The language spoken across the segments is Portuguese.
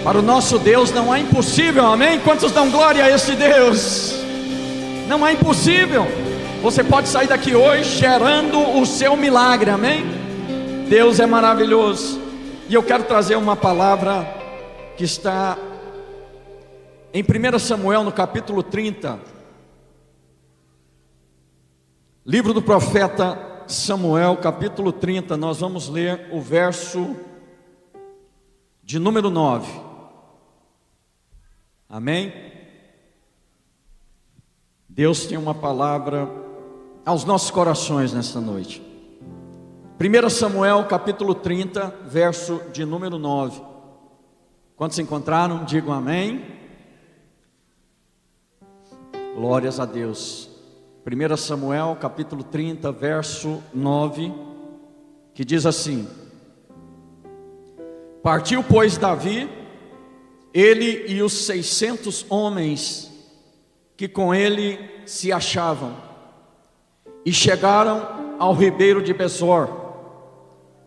Para o nosso Deus não há impossível, amém? Quantos dão glória a esse Deus? Não há impossível. Você pode sair daqui hoje gerando o seu milagre, amém? Deus é maravilhoso. E eu quero trazer uma palavra que está em 1 Samuel, no capítulo 30. Livro do profeta Samuel, capítulo 30. Nós vamos ler o verso de número 9. Amém? Deus tem uma palavra aos nossos corações nesta noite. 1 Samuel capítulo 30, verso de número 9. Quantos encontraram? Digam amém. Glórias a Deus. 1 Samuel capítulo 30, verso 9, que diz assim: Partiu, pois, Davi, ele e os 600 homens que com ele se achavam, e chegaram ao ribeiro de Besor,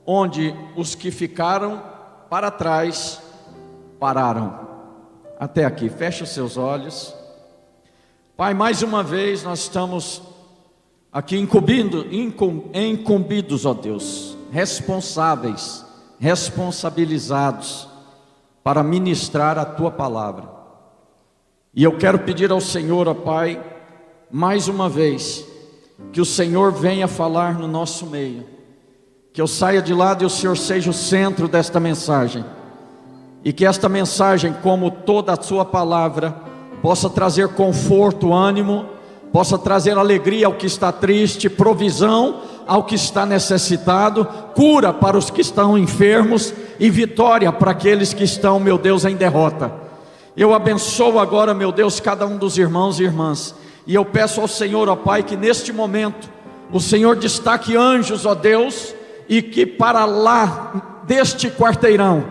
onde os que ficaram para trás pararam. Até aqui, feche os seus olhos. Pai, mais uma vez nós estamos aqui incumbidos, ó Deus, responsabilizados para ministrar a Tua palavra. E eu quero pedir ao Senhor, ó Pai, mais uma vez, que o Senhor venha falar no nosso meio, que eu saia de lá e o Senhor seja o centro desta mensagem, e que esta mensagem, como toda a Sua palavra, possa trazer conforto, ânimo, possa trazer alegria ao que está triste, provisão ao que está necessitado, cura para os que estão enfermos e vitória para aqueles que estão, meu Deus, em derrota. Eu abençoo agora, meu Deus, cada um dos irmãos e irmãs, e eu peço ao Senhor, ó Pai, que neste momento o Senhor destaque anjos, ó Deus, e que para lá deste quarteirão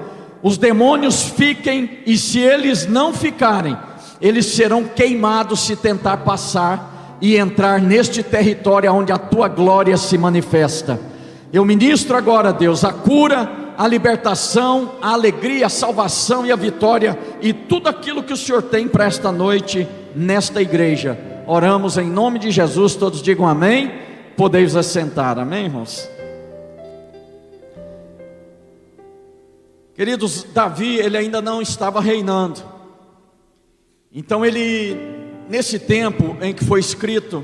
os demônios fiquem, e se eles não ficarem, eles serão queimados se tentar passar e entrar neste território onde a Tua glória se manifesta. Eu ministro agora, Deus, a cura, a libertação, a alegria, a salvação e a vitória, e tudo aquilo que o Senhor tem para esta noite, nesta igreja. Oramos em nome de Jesus, todos digam amém. Podeis assentar, amém, irmãos? Queridos, Davi, ele ainda não estava reinando. Então ele, nesse tempo em que foi escrito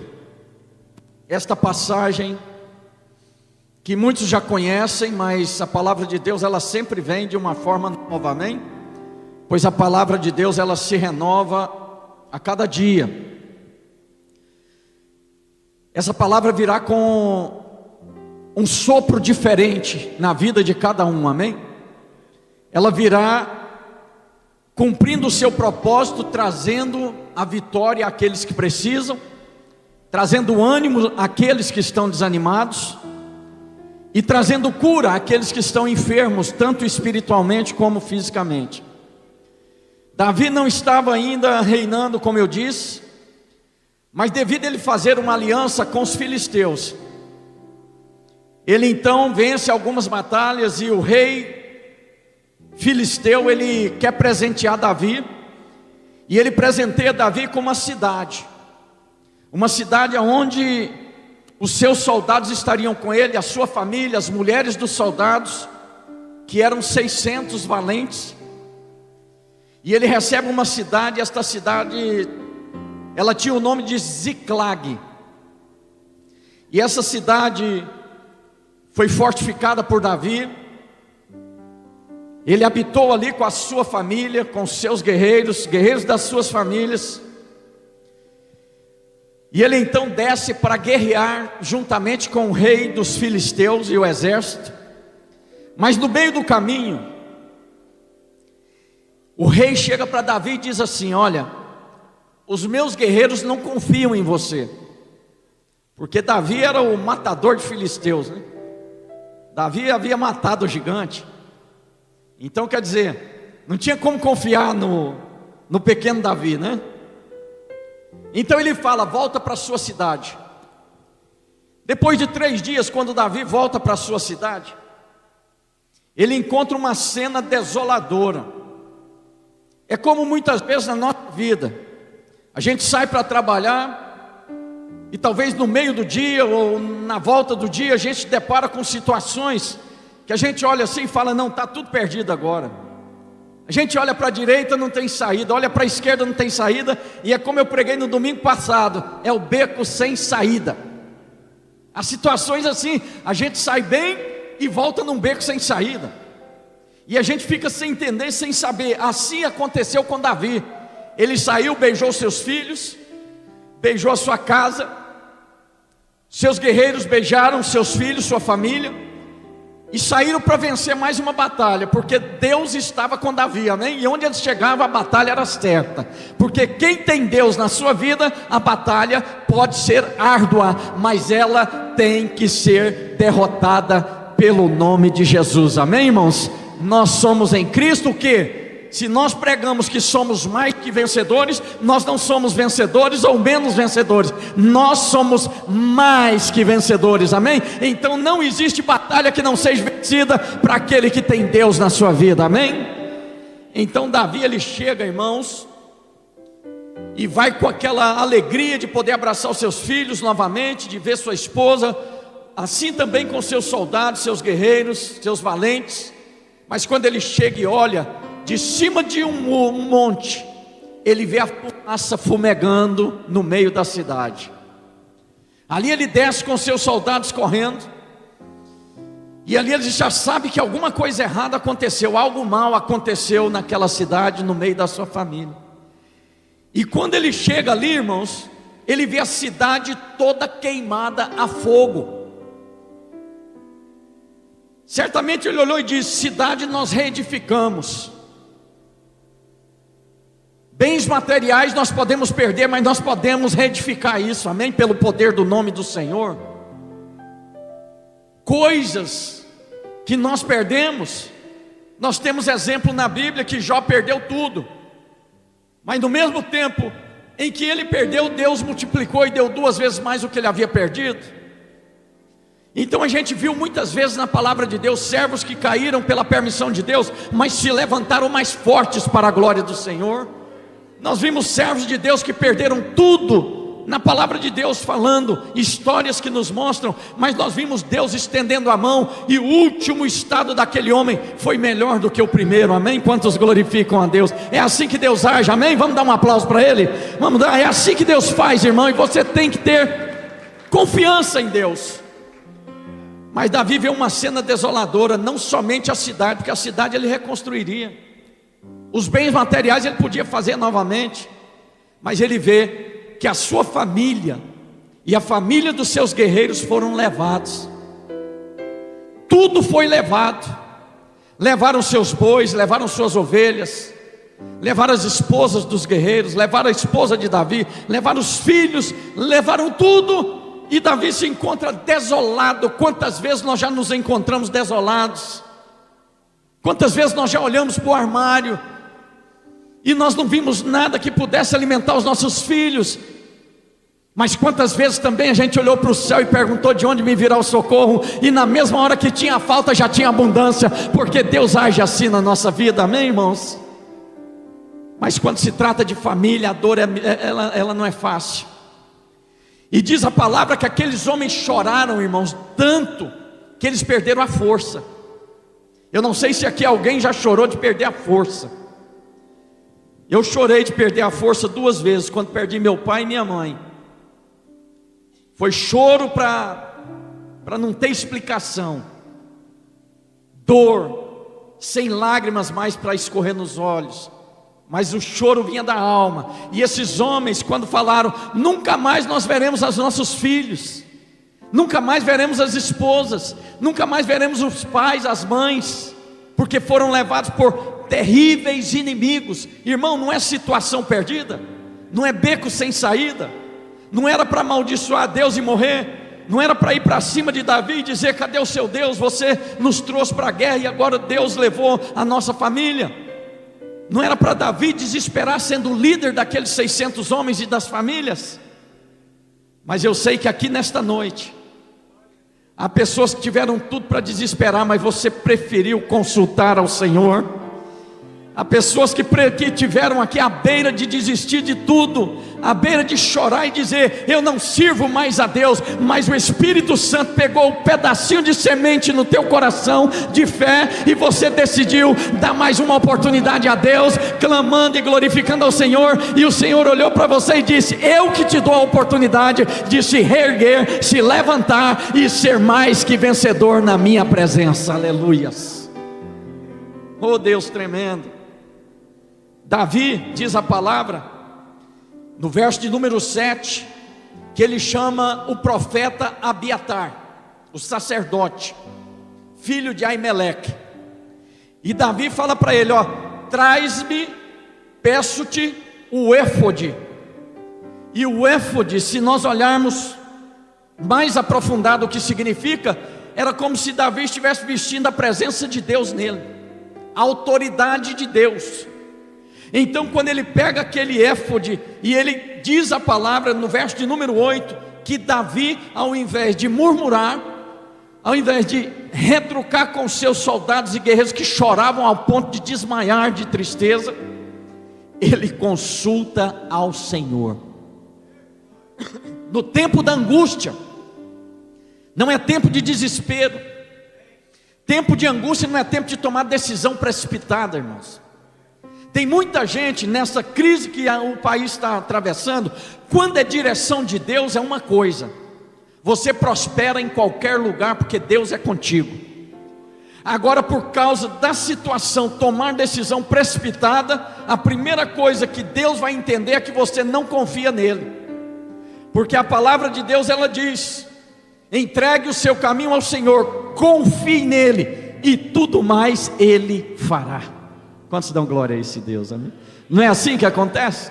esta passagem, que muitos já conhecem, mas a palavra de Deus, ela sempre vem de uma forma nova, amém? Pois a palavra de Deus, ela se renova a cada dia. Essa palavra virá com um sopro diferente na vida de cada um, amém? Ela virá cumprindo o seu propósito, trazendo a vitória àqueles que precisam, trazendo ânimo àqueles que estão desanimados, e trazendo cura àqueles que estão enfermos, tanto espiritualmente como fisicamente. Davi não estava ainda reinando, como eu disse, mas devido a ele fazer uma aliança com os filisteus, ele então vence algumas batalhas, e o rei filisteu, ele quer presentear Davi, e ele presenteia Davi com uma cidade onde os seus soldados estariam com ele, a sua família, as mulheres dos soldados, que eram 600 valentes. E ele recebe uma cidade, esta cidade, ela tinha o nome de Ziclag. E essa cidade foi fortificada por Davi. Ele habitou ali com a sua família, com os seus guerreiros das suas famílias. E ele então desce para guerrear juntamente com o rei dos filisteus e o exército. Mas no meio do caminho, o rei chega para Davi e diz assim: olha, os meus guerreiros não confiam em você. Porque Davi era o matador de filisteus, né? Davi havia matado o gigante. Então quer dizer, não tinha como confiar no pequeno Davi, né? Então ele fala: volta para a sua cidade. Depois de 3 dias, quando Davi volta para a sua cidade, ele encontra uma cena desoladora. É como muitas vezes na nossa vida, a gente sai para trabalhar, e talvez no meio do dia, ou na volta do dia, a gente se depara com situações, que a gente olha assim e fala, não, está tudo perdido agora. A gente olha para a direita, não tem saída, olha para a esquerda, não tem saída, e é como eu preguei no domingo passado, é o beco sem saída. As situações assim, a gente sai bem e volta num beco sem saída, e a gente fica sem entender, sem saber. Assim aconteceu com Davi. Ele saiu, beijou seus filhos, beijou a sua casa, seus guerreiros beijaram seus filhos, sua família, e saíram para vencer mais uma batalha, porque Deus estava com Davi, amém? E onde eles chegavam, a batalha era certa, porque quem tem Deus na sua vida, a batalha pode ser árdua, mas ela tem que ser derrotada pelo nome de Jesus, amém, irmãos? Nós somos em Cristo o quê? Se nós pregamos que somos mais que vencedores, nós não somos vencedores ou menos vencedores, nós somos mais que vencedores, amém? Então não existe batalha que não seja vencida para aquele que tem Deus na sua vida, amém? Então Davi, ele chega, irmãos, e vai com aquela alegria de poder abraçar os seus filhos novamente, de ver sua esposa, assim também com seus soldados, seus guerreiros, seus valentes. Mas quando ele chega e olha, de cima de um monte, ele vê a fumaça fumegando no meio da cidade. Ali ele desce com seus soldados correndo, e ali ele já sabe que alguma coisa errada aconteceu, algo mal aconteceu naquela cidade, no meio da sua família. E quando ele chega ali, irmãos, ele vê a cidade toda queimada a fogo. Certamente ele olhou e disse: cidade nós reedificamos. Bens materiais nós podemos perder, mas nós podemos reedificar isso, amém? Pelo poder do nome do Senhor. Coisas que nós perdemos, nós temos exemplo na Bíblia que Jó perdeu tudo, mas no mesmo tempo em que ele perdeu, Deus multiplicou e deu 2 vezes mais do que ele havia perdido. Então a gente viu muitas vezes na palavra de Deus, servos que caíram pela permissão de Deus, mas se levantaram mais fortes para a glória do Senhor. Nós vimos servos de Deus que perderam tudo, na palavra de Deus falando, histórias que nos mostram, mas nós vimos Deus estendendo a mão, e o último estado daquele homem foi melhor do que o primeiro, amém? Quantos glorificam a Deus? É assim que Deus age, amém? Vamos dar um aplauso para Ele? Vamos dar, é assim que Deus faz, irmão, e você tem que ter confiança em Deus. Mas Davi vê uma cena desoladora, não somente a cidade, porque a cidade ele reconstruiria, os bens materiais ele podia fazer novamente, mas ele vê que a sua família e a família dos seus guerreiros foram levados. Tudo foi levado. Levaram seus bois, levaram suas ovelhas, levaram as esposas dos guerreiros, levaram a esposa de Davi, levaram os filhos, levaram tudo. E Davi se encontra desolado. Quantas vezes nós já nos encontramos desolados? Quantas vezes nós já olhamos para o armário e nós não vimos nada que pudesse alimentar os nossos filhos? Mas quantas vezes também a gente olhou para o céu e perguntou: de onde me virá o socorro? E na mesma hora que tinha falta, já tinha abundância, porque Deus age assim na nossa vida, amém, irmãos? Mas quando se trata de família, a dor ela não é fácil. E diz a palavra que aqueles homens choraram, irmãos, tanto que eles perderam a força. Eu não sei se aqui alguém já chorou de perder a força. Eu chorei de perder a força 2 vezes, quando perdi meu pai e minha mãe. Foi choro para não ter explicação, dor, sem lágrimas mais para escorrer nos olhos, mas o choro vinha da alma. E esses homens, quando falaram: nunca mais nós veremos os nossos filhos, nunca mais veremos as esposas, nunca mais veremos os pais, as mães, porque foram levados por terríveis inimigos. Irmão, não é situação perdida, não é beco sem saída, não era para amaldiçoar Deus e morrer, não era para ir para cima de Davi e dizer: cadê o seu Deus? Você nos trouxe para a guerra e agora Deus levou a nossa família. Não era para Davi desesperar sendo líder daqueles 600 homens e das famílias. Mas eu sei que aqui nesta noite há pessoas que tiveram tudo para desesperar, mas você preferiu consultar ao Senhor. Há pessoas que tiveram aqui à beira de desistir de tudo, à beira de chorar e dizer: eu não sirvo mais a Deus. Mas o Espírito Santo pegou um pedacinho de semente no teu coração de fé, e você decidiu dar mais uma oportunidade a Deus, clamando e glorificando ao Senhor. E o Senhor olhou para você e disse: eu que te dou a oportunidade de se reerguer, se levantar e ser mais que vencedor na minha presença. Aleluias. Oh Deus tremendo. Davi, diz a palavra, no verso de número 7, que ele chama o profeta Abiatar, o sacerdote, filho de Aimeleque. E Davi fala para ele: ó, traz-me, peço-te, o éfode. E o éfode, se nós olharmos mais aprofundado o que significa, era como se Davi estivesse vestindo a presença de Deus nele, a autoridade de Deus. Então quando ele pega aquele éfode, e ele diz a palavra no verso de número 8, que Davi, ao invés de murmurar, ao invés de retrucar com seus soldados e guerreiros que choravam ao ponto de desmaiar de tristeza, ele consulta ao Senhor. No tempo da angústia, não é tempo de desespero. Tempo de angústia não é tempo de tomar decisão precipitada, irmãos. Tem muita gente nessa crise que o país está atravessando. Quando é direção de Deus é uma coisa: você prospera em qualquer lugar porque Deus é contigo. Agora, por causa da situação, tomar decisão precipitada, a primeira coisa que Deus vai entender é que você não confia nele. Porque a palavra de Deus, ela diz: entregue o seu caminho ao Senhor, confie nele, e tudo mais ele fará. Quantos dão glória a esse Deus, amém? Não é assim que acontece?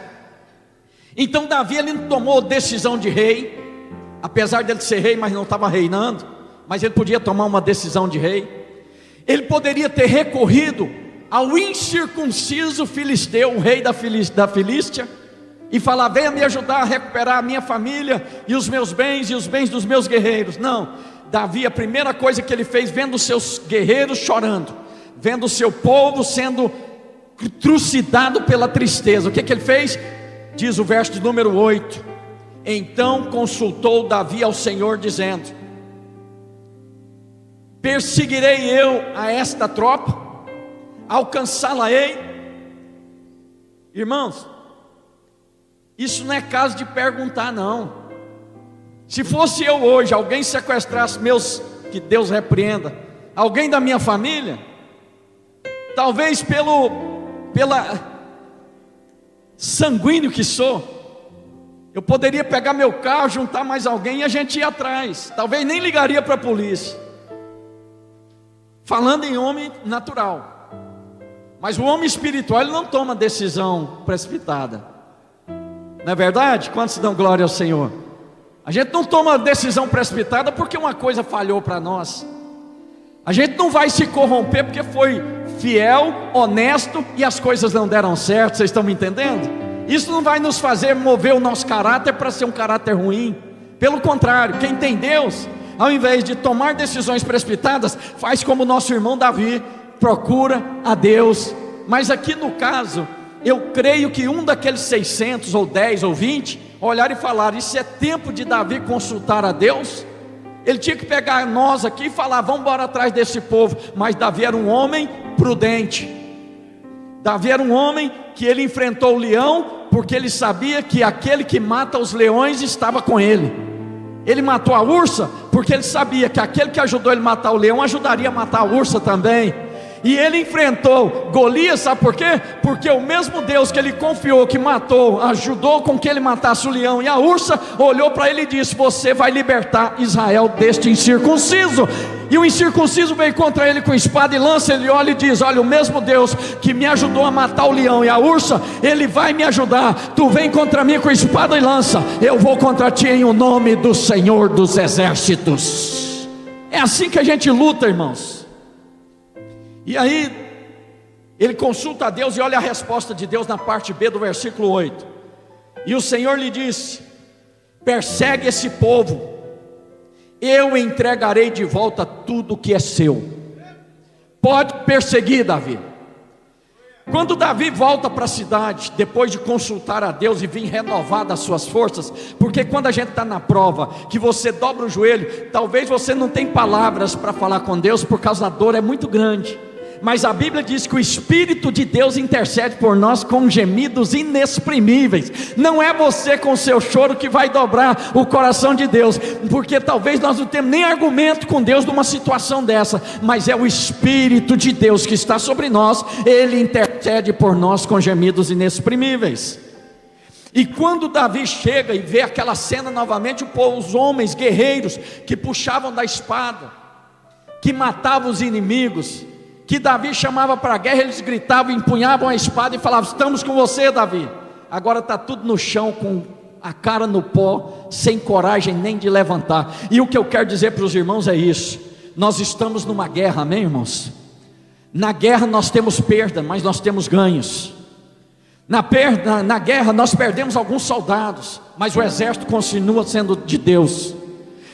Então Davi, ele não tomou decisão de rei, apesar dele ser rei, mas não estava reinando, mas ele podia tomar uma decisão de rei. Ele poderia ter recorrido ao incircunciso filisteu, o rei da Filístia, e falar: venha me ajudar a recuperar a minha família, e os meus bens, e os bens dos meus guerreiros. Não, Davi, a primeira coisa que ele fez, vendo os seus guerreiros chorando, vendo o seu povo sendo trucidado pela tristeza, o que ele fez? Diz o verso de número 8: então consultou Davi ao Senhor, dizendo: perseguirei eu a esta tropa, alcançá-la-ei? Irmãos, isso não é caso de perguntar, não. Se fosse eu hoje, alguém sequestrasse que Deus repreenda, alguém da minha família, talvez pela sanguíneo que sou, eu poderia pegar meu carro, juntar mais alguém e a gente ir atrás. Talvez nem ligaria para a polícia, falando em homem natural. Mas o homem espiritual, ele não toma decisão precipitada, não é verdade? Quantos dão glória ao Senhor? A gente não toma decisão precipitada porque uma coisa falhou para nós. A gente não vai se corromper porque foi fiel, honesto e as coisas não deram certo. Vocês estão me entendendo? Isso não vai nos fazer mover o nosso caráter para ser um caráter ruim. Pelo contrário, quem tem Deus, ao invés de tomar decisões precipitadas, faz como o nosso irmão Davi, procura a Deus. Mas aqui no caso, eu creio que um daqueles 600 ou 10 ou 20 olhar e falar: isso é tempo de Davi consultar a Deus. Ele tinha que pegar nós aqui e falar: vamos embora atrás desse povo. Mas Davi era um homem prudente. Davi era um homem que ele enfrentou o leão, porque ele sabia que aquele que mata os leões estava com ele. Ele matou a ursa porque ele sabia que aquele que ajudou ele a matar o leão ajudaria a matar a ursa também. E ele enfrentou Golias, sabe por quê? Porque o mesmo Deus que ele confiou, que matou, ajudou com que ele matasse o leão e a ursa, olhou para ele e disse: você vai libertar Israel deste incircunciso. E o incircunciso veio contra ele com espada e lança. Ele olha e diz: olha, o mesmo Deus que me ajudou a matar o leão e a ursa, ele vai me ajudar. Tu vem contra mim com espada e lança, eu vou contra ti em o nome do Senhor dos Exércitos. É assim que a gente luta, irmãos. E aí ele consulta a Deus e olha a resposta de Deus na parte B do versículo 8. E o Senhor lhe disse: persegue esse povo, eu entregarei de volta tudo que é seu. Pode perseguir, Davi. Quando Davi volta para a cidade, depois de consultar a Deus e vir renovar das suas forças, porque quando a gente está na prova, que você dobra o joelho, talvez você não tenha palavras para falar com Deus, por causa da dor é muito grande, mas a Bíblia diz que o Espírito de Deus intercede por nós com gemidos inexprimíveis. Não é você com o seu choro que vai dobrar o coração de Deus, porque talvez nós não temos nem argumento com Deus numa situação dessa, mas é o Espírito de Deus que está sobre nós, Ele intercede por nós com gemidos inexprimíveis. E quando Davi chega e vê aquela cena novamente, os homens guerreiros que puxavam da espada, que matavam os inimigos, que Davi chamava para a guerra, eles gritavam, empunhavam a espada e falavam: estamos com você, Davi. Agora está tudo no chão, com a cara no pó, sem coragem nem de levantar. E o que eu quero dizer para os irmãos é isso: nós estamos numa guerra, amém, irmãos? Na guerra nós temos perda, mas nós temos ganhos. Na guerra nós perdemos alguns soldados, mas o exército continua sendo de Deus.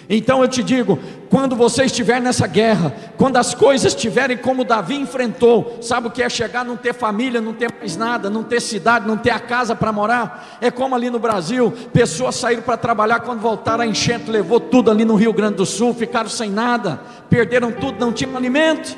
Então eu te digo, quando você estiver nessa guerra, quando as coisas estiverem como Davi enfrentou, sabe o que é chegar, não ter família, não ter mais nada, não ter cidade, não ter a casa para morar? É como ali no Brasil, pessoas saíram para trabalhar, quando voltaram a enchente levou tudo ali no Rio Grande do Sul, ficaram sem nada, perderam tudo, não tinham alimento.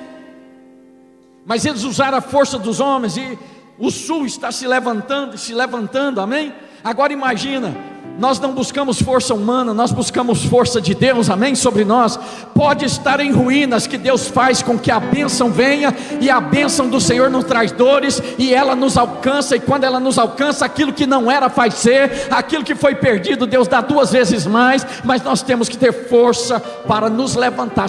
Mas eles usaram a força dos homens, e o Sul está se levantando, amém? Agora imagina, nós não buscamos força humana, nós buscamos força de Deus, amém, sobre nós. Pode estar em ruínas, que Deus faz com que a bênção venha, e a bênção do Senhor nos traz dores, e ela nos alcança, e quando ela nos alcança, aquilo que não era faz ser, aquilo que foi perdido, Deus dá 2 vezes mais, mas nós temos que ter força para nos levantar.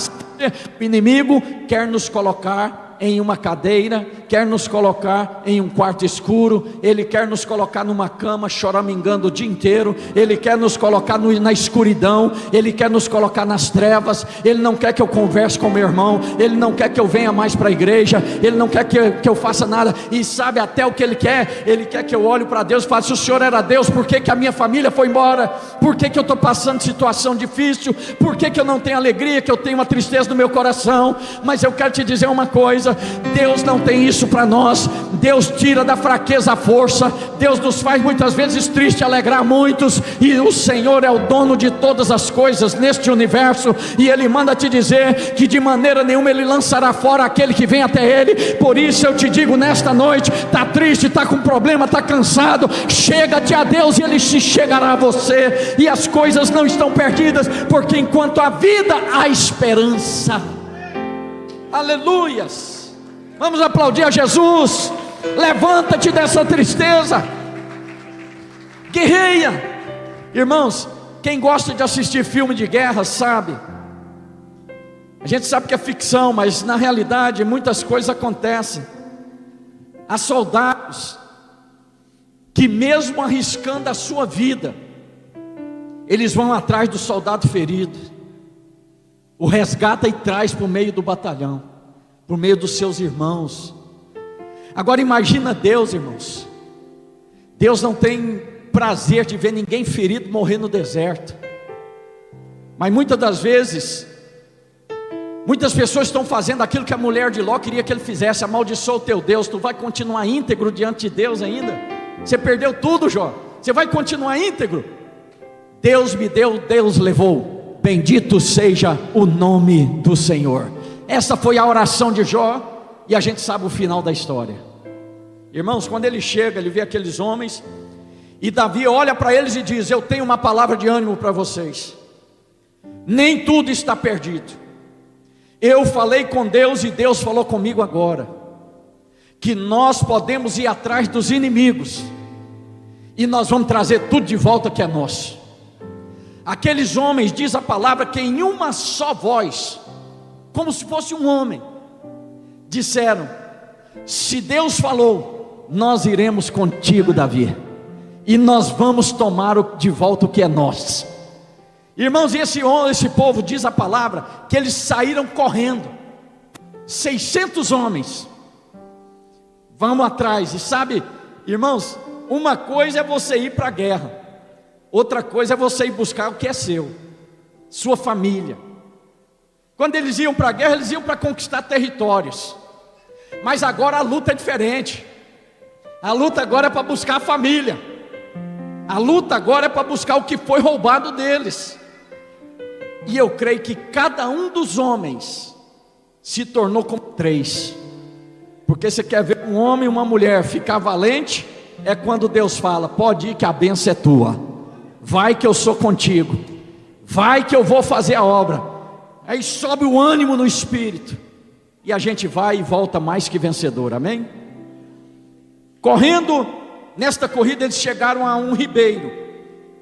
O inimigo quer nos colocar em uma cadeira, quer nos colocar em um quarto escuro, ele quer nos colocar numa cama choramingando o dia inteiro, ele quer nos colocar na escuridão, ele quer nos colocar nas trevas, ele não quer que eu converse com meu irmão, ele não quer que eu venha mais para a igreja, ele não quer que eu faça nada, e sabe até o que ele quer que eu olhe para Deus e fale: se o Senhor era Deus, por que a minha família foi embora? Por que eu estou passando situação difícil? Por que eu não tenho alegria, que eu tenho uma tristeza no meu coração? Mas eu quero te dizer uma coisa: Deus não tem isso para nós. Deus tira da fraqueza a força, Deus nos faz muitas vezes tristes, alegrar muitos, e o Senhor é o dono de todas as coisas neste universo, e Ele manda te dizer que de maneira nenhuma Ele lançará fora aquele que vem até Ele. Por isso eu te digo nesta noite: está triste, está com problema, está cansado, chega-te a Deus e Ele se chegará a você, e as coisas não estão perdidas, porque enquanto há vida há esperança. Aleluias. Vamos aplaudir a Jesus. Levanta-te dessa tristeza, guerreia. Irmãos, quem gosta de assistir filme de guerra sabe, a gente sabe que é ficção, mas na realidade muitas coisas acontecem. Há soldados que mesmo arriscando a sua vida, eles vão atrás do soldado ferido, o resgata e traz para o meio do batalhão, por meio dos seus irmãos. Agora imagina Deus, irmãos. Deus não tem prazer de ver ninguém ferido morrer no deserto. Mas muitas das vezes, muitas pessoas estão fazendo aquilo que a mulher de Ló queria que ele fizesse: amaldiçoa o teu Deus. Tu vai continuar íntegro diante de Deus ainda? Você perdeu tudo, Jó. Você vai continuar íntegro? Deus me deu, Deus levou. Bendito seja o nome do Senhor. Essa foi a oração de Jó, e a gente sabe o final da história. Irmãos, quando ele chega, ele vê aqueles homens, e Davi olha para eles e diz: eu tenho uma palavra de ânimo para vocês. Nem tudo está perdido. Eu falei com Deus e Deus falou comigo agora, que nós podemos ir atrás dos inimigos, e nós vamos trazer tudo de volta que é nosso. Aqueles homens, diz a palavra, que em uma só voz, como se fosse um homem, disseram: se Deus falou, nós iremos contigo, Davi, e nós vamos tomar de volta o que é nosso. Irmãos, e esse povo, diz a palavra, que eles saíram correndo, 600 homens, vamos atrás. E sabe, irmãos, uma coisa é você ir para a guerra, outra coisa é você ir buscar o que é seu, sua família. Quando eles iam para a guerra, eles iam para conquistar territórios, mas agora a luta é diferente. A luta agora é para buscar a família. A luta agora é para buscar o que foi roubado deles. E eu creio que cada um dos homens se tornou como 3. Porque você quer ver um homem e uma mulher ficar valente, é quando Deus fala: pode ir que a bênção é tua, vai que eu sou contigo, vai que eu vou fazer a obra. Aí sobe o ânimo no espírito, e a gente vai e volta mais que vencedor, amém? Correndo, nesta corrida eles chegaram a um ribeiro,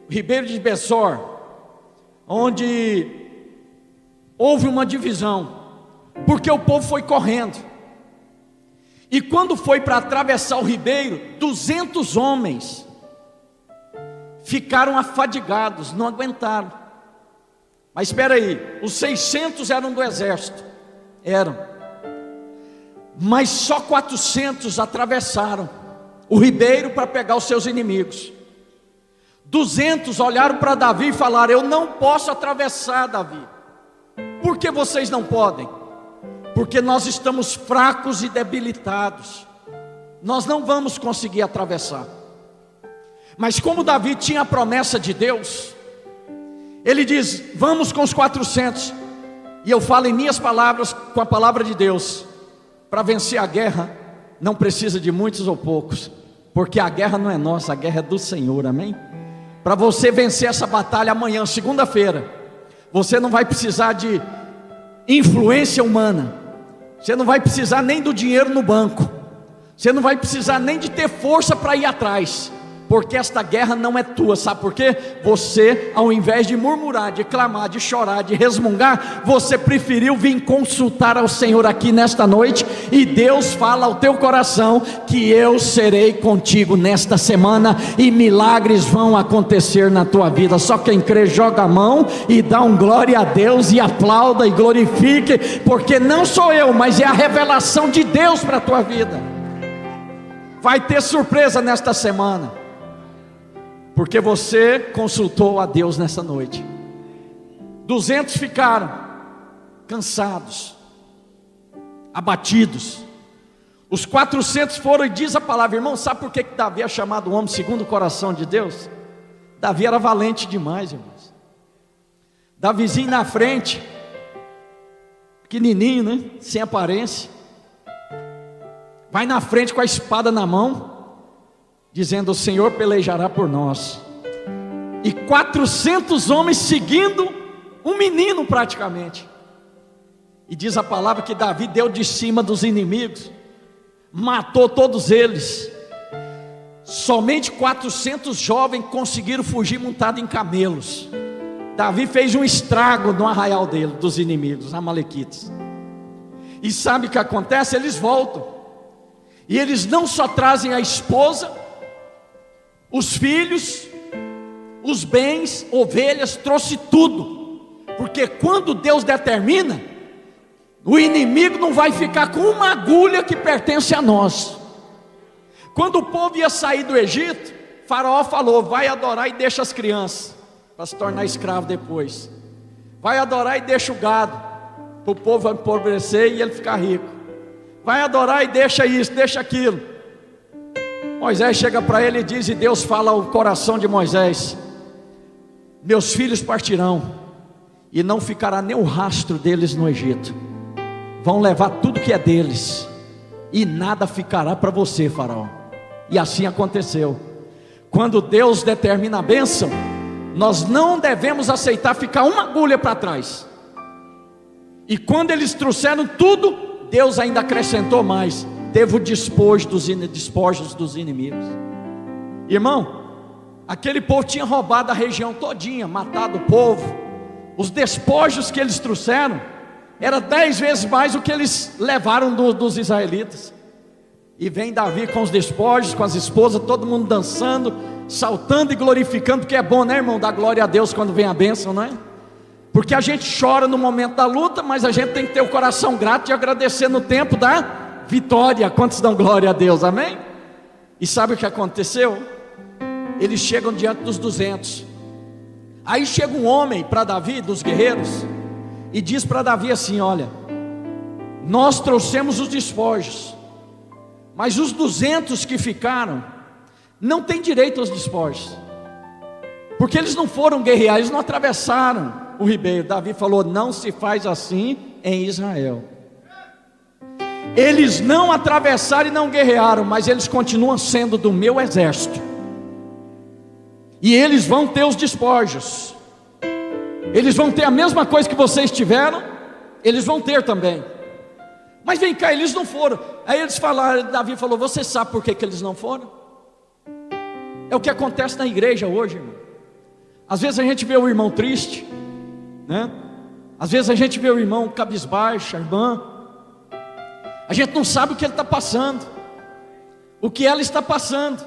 o ribeiro de Besor, onde houve uma divisão, porque o povo foi correndo. E quando foi para atravessar o ribeiro, 200 homens ficaram afadigados, não aguentaram. Mas espera aí, os 600 eram do exército, mas só 400 atravessaram o ribeiro para pegar os seus inimigos. 200 olharam para Davi e falaram: eu não posso atravessar, Davi. Por que vocês não podem? Porque nós estamos fracos e debilitados, nós não vamos conseguir atravessar. Mas como Davi tinha a promessa de Deus, ele diz: vamos com os 400. E eu falo em minhas palavras, com a palavra de Deus: para vencer a guerra, não precisa de muitos ou poucos, porque a guerra não é nossa, a guerra é do Senhor, amém? Para você vencer essa batalha amanhã, segunda-feira, você não vai precisar de influência humana, você não vai precisar nem do dinheiro no banco, você não vai precisar nem de ter força para ir atrás, porque esta guerra não é tua. Sabe por quê? Você, ao invés de murmurar, de clamar, de chorar, de resmungar, você preferiu vir consultar ao Senhor aqui nesta noite, e Deus fala ao teu coração que eu serei contigo nesta semana, e milagres vão acontecer na tua vida. Só quem crê joga a mão e dá um glória a Deus, e aplauda e glorifique, porque não sou eu, mas é a revelação de Deus para a tua vida. Vai ter surpresa nesta semana, porque você consultou a Deus nessa noite. 200 ficaram cansados, abatidos. Os 400 foram, e diz a palavra, irmão, sabe por que Davi é chamado homem segundo o coração de Deus? Davi era valente demais, irmãos. Davizinho na frente, pequenininho, né? Sem aparência, vai na frente com a espada na mão, dizendo: o Senhor pelejará por nós. E 400 homens seguindo um menino praticamente. E diz a palavra que Davi deu de cima dos inimigos, matou todos eles. Somente 400 jovens conseguiram fugir montados em camelos. Davi fez um estrago no arraial dele, dos inimigos, amalequitas. E sabe o que acontece? Eles voltam, e eles não só trazem a esposa, os filhos, os bens, ovelhas, trouxe tudo. Porque quando Deus determina, o inimigo não vai ficar com uma agulha que pertence a nós. Quando o povo ia sair do Egito, Faraó falou: vai adorar e deixa as crianças, para se tornar escravo depois. Vai adorar e deixa o gado, para o povo empobrecer e ele ficar rico. Vai adorar e deixa isso, deixa aquilo. Moisés chega para ele e diz, e Deus fala ao coração de Moisés: meus filhos partirão, e não ficará nem o rastro deles no Egito. Vão levar tudo que é deles, e nada ficará para você, Faraó. E assim aconteceu. Quando Deus determina a bênção, nós não devemos aceitar ficar uma agulha para trás. E quando eles trouxeram tudo, Deus ainda acrescentou mais. Teve o despojos dos inimigos. Irmão, aquele povo tinha roubado a região todinha, matado o povo. Os despojos que eles trouxeram era 10 vezes mais o que eles levaram dos israelitas. E vem Davi com os despojos, com as esposas, todo mundo dançando, saltando e glorificando, porque é bom, né, irmão, dar glória a Deus quando vem a bênção, não é? Porque a gente chora no momento da luta, mas a gente tem que ter o coração grato e agradecer no tempo da vitória. Quantos dão glória a Deus, amém? E sabe o que aconteceu? Eles chegam diante dos 200. Aí chega um homem para Davi, dos guerreiros, e diz para Davi assim: olha, nós trouxemos os despojos, Mas os 200 que ficaram não têm direito aos despojos, porque eles não foram guerrear, eles não atravessaram o ribeiro. Davi falou: não se faz assim em Israel. Eles não atravessaram e não guerrearam, mas eles continuam sendo do meu exército, e eles vão ter os despojos. Eles vão ter a mesma coisa que vocês tiveram, eles vão ter também. Mas vem cá, eles não foram. Aí eles falaram, Davi falou: você sabe por que eles não foram? É o que acontece na igreja hoje, irmão. Às vezes a gente vê o irmão triste, né? Às vezes a gente vê o irmão cabisbaixo, a irmã. A gente não sabe o que ele está passando, o que ela está passando.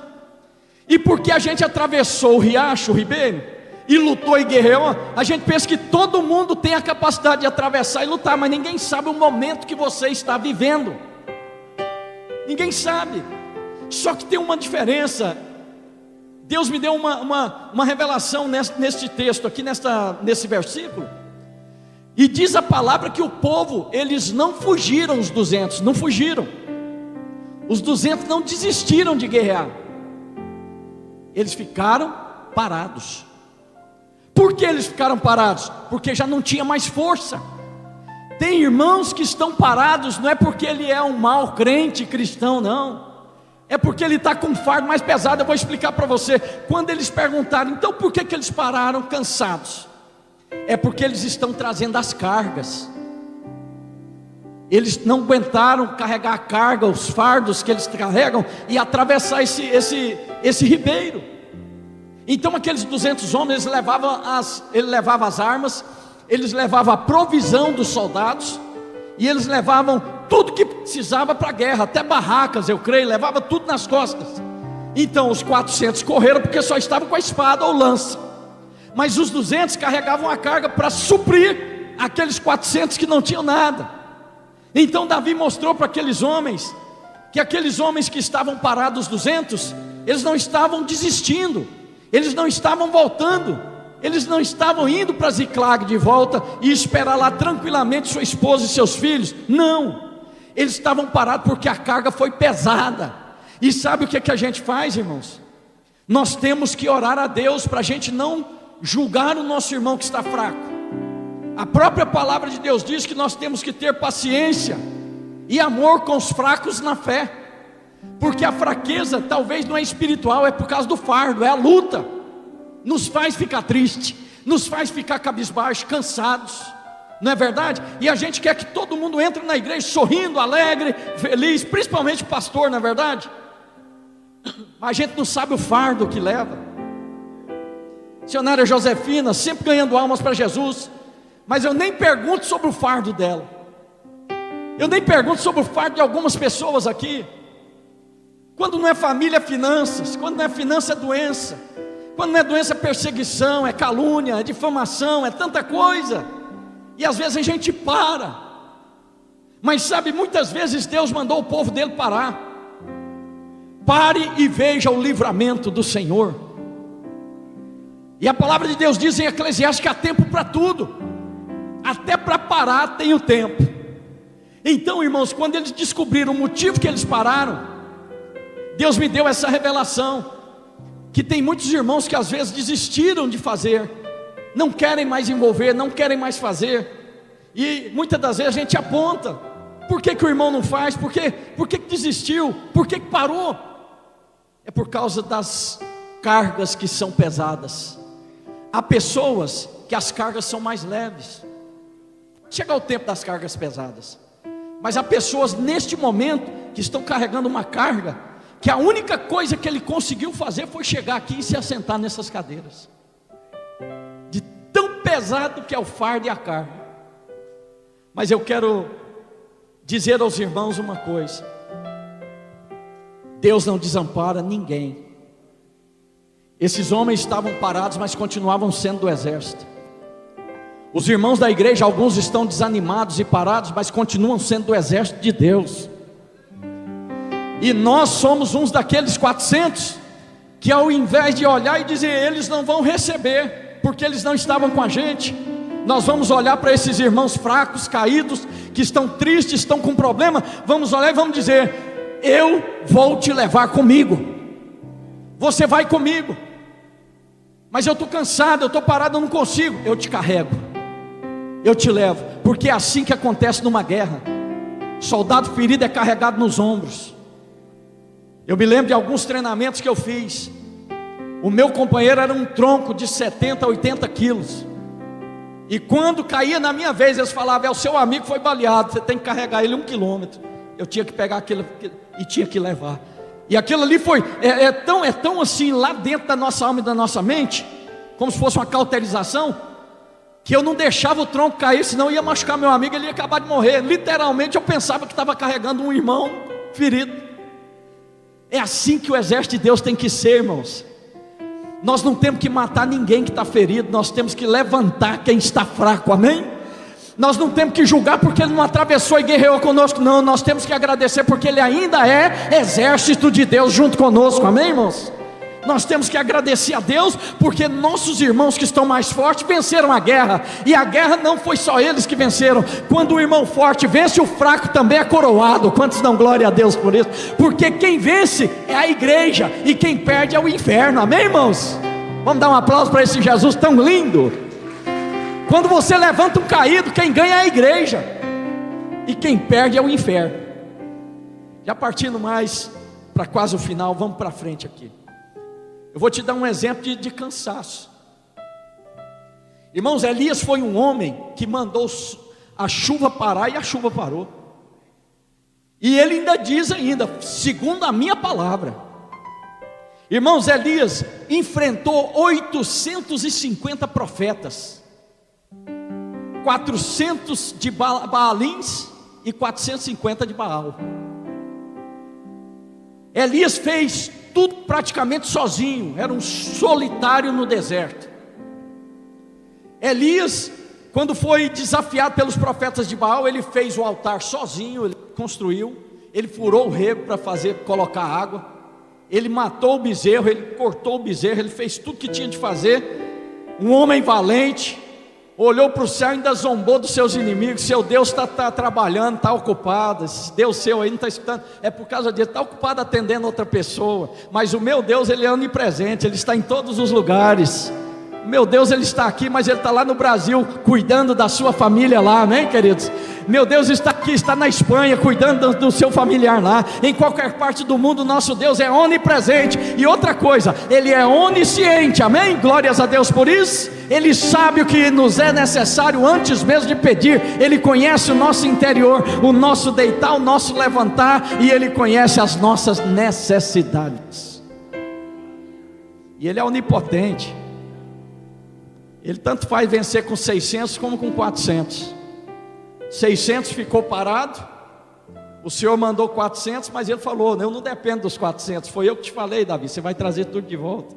E porque a gente atravessou o riacho, o ribeiro, e lutou e guerreou, a gente pensa que todo mundo tem a capacidade de atravessar e lutar, mas ninguém sabe o momento que você está vivendo. Ninguém sabe. Só que tem uma diferença. Deus me deu uma revelação neste texto aqui, nesse versículo. E diz a palavra que o povo, eles não fugiram, os 200, não fugiram. Os 200 não desistiram de guerrear. Eles ficaram parados. Por que eles ficaram parados? Porque já não tinha mais força. Tem irmãos que estão parados, não é porque ele é um mau crente cristão, não. É porque ele está com um fardo mais pesado. Eu vou explicar para você. Quando eles perguntaram, então por que eles pararam cansados? É porque eles estão trazendo as cargas. Eles não aguentaram carregar a carga, os fardos que eles carregam, e atravessar esse ribeiro. Então aqueles 200 homens, eles levavam as armas, eles levavam a provisão dos soldados, e eles levavam tudo que precisava para a guerra, até barracas, eu creio, levava tudo nas costas. Então os 400 correram porque só estavam com a espada ou lança, mas os 200 carregavam a carga para suprir aqueles 400 que não tinham nada. Então Davi mostrou para aqueles homens, que aqueles homens que estavam parados, 200, eles não estavam desistindo, eles não estavam voltando, eles não estavam indo para Ziclag de volta e esperar lá tranquilamente sua esposa e seus filhos. Não, eles estavam parados porque a carga foi pesada. E sabe o que a gente faz, irmãos? Nós temos que orar a Deus para a gente não julgar o nosso irmão que está fraco. A própria palavra de Deus diz que nós temos que ter paciência e amor com os fracos na fé, porque a fraqueza talvez não é espiritual, é por causa do fardo, é a luta, nos faz ficar triste, nos faz ficar cabisbaixo, cansados, não é verdade? E a gente quer que todo mundo entre na igreja sorrindo, alegre, feliz, principalmente o pastor, não é verdade? Mas a gente não sabe o fardo que leva. Missionária Josefina, sempre ganhando almas para Jesus, mas eu nem pergunto sobre o fardo dela, eu nem pergunto sobre o fardo de algumas pessoas aqui. Quando não é família é finanças, quando não é finança é doença, quando não é doença é perseguição, é calúnia, é difamação, é tanta coisa, e às vezes a gente para. Mas sabe, muitas vezes Deus mandou o povo dele parar. Pare e veja o livramento do Senhor. E a palavra de Deus diz em Eclesiastes que há tempo para tudo, até para parar tem o tempo. Então, irmãos, quando eles descobriram o motivo que eles pararam, Deus me deu essa revelação, que tem muitos irmãos que às vezes desistiram de fazer, não querem mais envolver, não querem mais fazer, e muitas das vezes a gente aponta, por que o irmão não faz, por que desistiu, por que parou? É por causa das cargas que são pesadas. Há pessoas que as cargas são mais leves, chega o tempo das cargas pesadas, mas há pessoas neste momento que estão carregando uma carga, que a única coisa que ele conseguiu fazer foi chegar aqui e se assentar nessas cadeiras, de tão pesado que é o fardo e a carga. Mas eu quero dizer aos irmãos uma coisa: Deus não desampara ninguém. Esses homens estavam parados, mas continuavam sendo do exército. Os irmãos da igreja, alguns estão desanimados e parados, mas continuam sendo do exército de Deus. E nós somos uns daqueles 400 que, ao invés de olhar e dizer eles não vão receber, porque eles não estavam com a gente, nós vamos olhar para esses irmãos fracos, caídos, que estão tristes, estão com problema, vamos olhar e vamos dizer: eu vou te levar comigo, você vai comigo. Mas eu estou cansado, eu estou parado, eu não consigo. Eu te carrego, eu te levo, porque é assim que acontece numa guerra. Soldado ferido é carregado nos ombros. Eu me lembro de alguns treinamentos que eu fiz. O meu companheiro era um tronco de 70, 80 quilos. E quando caía na minha vez, eles falavam: o seu amigo foi baleado, você tem que carregar ele 1 quilômetro. Eu tinha que pegar aquilo e tinha que levar. E aquilo ali foi, tão assim, lá dentro da nossa alma e da nossa mente, como se fosse uma cauterização, que eu não deixava o tronco cair, senão ia machucar meu amigo, ele ia acabar de morrer. Literalmente eu pensava que estava carregando um irmão ferido. É assim que o exército de Deus tem que ser, irmãos. Nós não temos que matar ninguém que está ferido, nós temos que levantar quem está fraco, amém? Nós não temos que julgar porque ele não atravessou e guerreou conosco, não. Nós temos que agradecer porque ele ainda é exército de Deus junto conosco, amém, irmãos? Nós temos que agradecer a Deus porque nossos irmãos que estão mais fortes venceram a guerra. E a guerra não foi só eles que venceram. Quando o irmão forte vence, o fraco também é coroado. Quantos dão glória a Deus por isso? Porque quem vence é a igreja e quem perde é o inferno, amém, irmãos? Vamos dar um aplauso para esse Jesus tão lindo. Quando você levanta um caído, quem ganha é a igreja e quem perde é o inferno. Já partindo mais para quase o final, vamos para frente aqui. Eu vou te dar um exemplo de cansaço. Irmãos, Elias foi um homem que mandou a chuva parar e a chuva parou. E ele ainda diz segundo a minha palavra. Irmãos, Elias enfrentou 850 profetas, 400 de Baalins e 450 de Baal. Elias fez tudo praticamente sozinho, era um solitário no deserto. Elias, quando foi desafiado pelos profetas de Baal, ele fez o altar sozinho, ele construiu, ele furou o rego para colocar água, ele matou o bezerro, ele cortou o bezerro, ele fez tudo que tinha de fazer. Um homem valente, olhou para o céu e ainda zombou dos seus inimigos. Seu Deus está trabalhando, está ocupado. Esse Deus seu aí não está escutando, é por causa disso, está ocupado atendendo outra pessoa. Mas o meu Deus, ele é onipresente, ele está em todos os lugares. O meu Deus, ele está aqui, mas ele está lá no Brasil, cuidando da sua família lá, amém, queridos? Meu Deus está aqui, está na Espanha, cuidando do seu familiar lá. Em qualquer parte do mundo, nosso Deus é onipresente. E outra coisa, ele é onisciente, amém? Glórias a Deus por isso. Ele sabe o que nos é necessário antes mesmo de pedir. Ele conhece o nosso interior, o nosso deitar, o nosso levantar, e ele conhece as nossas necessidades. E ele é onipotente. Ele tanto faz vencer com 600 como com 400. 600 ficou parado, o Senhor mandou 400, mas ele falou: eu não dependo dos 400, foi eu que te falei, Davi, você vai trazer tudo de volta.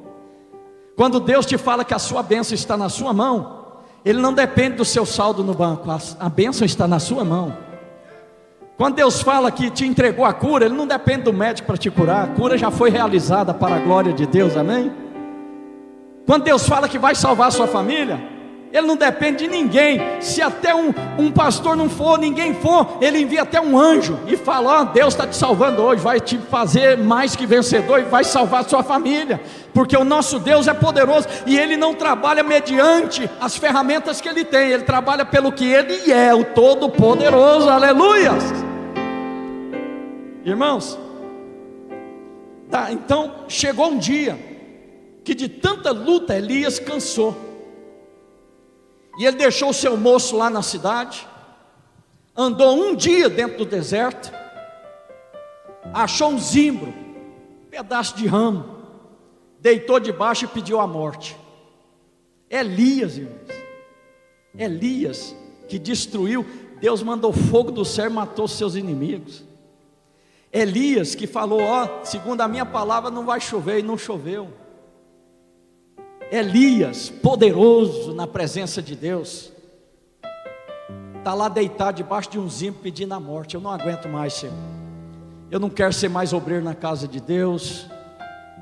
Quando Deus te fala que a sua bênção está na sua mão, Ele não depende do seu saldo no banco, a bênção está na sua mão. Quando Deus fala que te entregou a cura, Ele não depende do médico para te curar, a cura já foi realizada para a glória de Deus, amém? Quando Deus fala que vai salvar a sua família, Ele não depende de ninguém. Se até um pastor não for, ninguém for, Ele envia até um anjo e fala: Deus está te salvando hoje, vai te fazer mais que vencedor e vai salvar a sua família, porque o nosso Deus é poderoso e Ele não trabalha mediante as ferramentas que Ele tem, Ele trabalha pelo que Ele é, o Todo-Poderoso, aleluias. Irmãos, então chegou um dia que de tanta luta Elias cansou, e ele deixou o seu moço lá na cidade, andou um dia dentro do deserto, achou um zimbro, um pedaço de ramo, deitou debaixo e pediu a morte. Elias, irmãos, Elias que destruiu, Deus mandou fogo do céu e matou seus inimigos. Elias que falou: segundo a minha palavra não vai chover, e não choveu. Elias, poderoso na presença de Deus, está lá deitado debaixo de um zimbro pedindo a morte. Eu não aguento mais, Senhor, eu não quero ser mais obreiro na casa de Deus,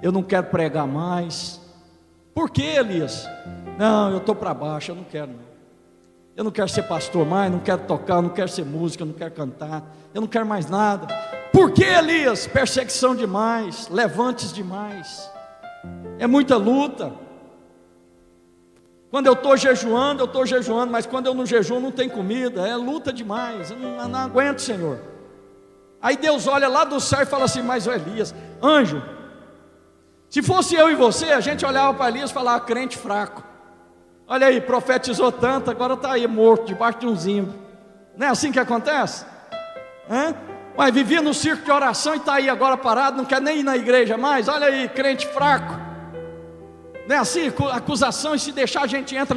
eu não quero pregar mais. Por que, Elias? Não, eu estou para baixo, eu não quero não. Eu não quero ser pastor mais, não quero tocar, eu não quero ser músico, eu não quero cantar, eu não quero mais nada. Por que, Elias? Perseguição demais, levantes demais, é muita luta. Quando eu estou jejuando, mas quando eu não jejuo não tem comida, é luta demais, eu não aguento, Senhor. Aí Deus olha lá do céu e fala assim: mas o Elias, anjo, se fosse eu e você, a gente olhava para Elias e falava: crente fraco, olha aí, profetizou tanto, agora está aí morto, debaixo de um zimbro. Não é assim que acontece? Mas vivia no circo de oração e está aí agora parado, não quer nem ir na igreja mais, olha aí, crente fraco. Não é assim? Acusação, e se deixar a gente entra